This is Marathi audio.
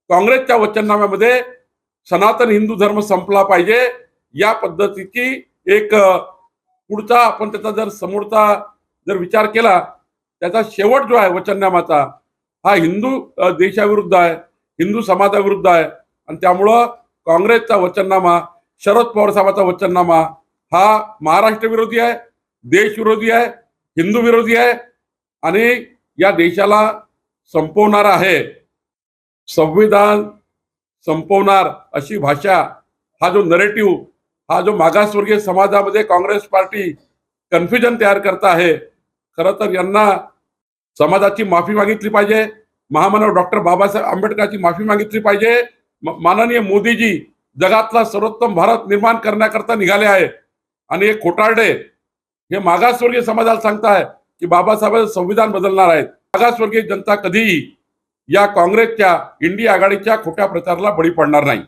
काँग्रेसच्या वचननाम्यामध्ये सनातन हिंदू धर्म संपला पाहिजे या पद्धतीची एक पुढचा आपण त्याचा जर समोरचा जर विचार केला, त्याचा शेवट जो आहे वचननामाचा हा हिंदू देशाविरुद्ध आहे, हिंदू समाजाविरुद्ध आहे. आणि त्यामुळं काँग्रेसचा वचननामा, शरद पवार साहेबांचा वचननामा हा महाराष्ट्र विरोधी आहे, देश विरोधी आहे, हिंदू विरोधी आहे आणि या देशाला संपवणार आहे. संविधान संपवणार अशी भाषा, हा जो नरेटिव्ह, हा जो मागासवर्गीय समाजामध्ये काँग्रेस पार्टी कन्फ्युजन तयार करत आहे, खरं तर यांना समाजाची माफी मागितली पाहिजे. महामानव डॉक्टर बाबासाहेब आंबेडकरांची माफी मागितली पाहिजे. माननीय मोदीजी जगातला सर्वोत्तम भारत निर्माण करण्याकरता निघाले आहे आणि हे खोटारडे हे मागासवर्गीय समाजाला सांगताय की बाबासाहेब संविधान बदलणार आहेत. मागासवर्गीय जनता कधीही या काँग्रेसच्या इंडिया आघाडीच्या खोट्या प्रचाराला बळी पडणार नाही.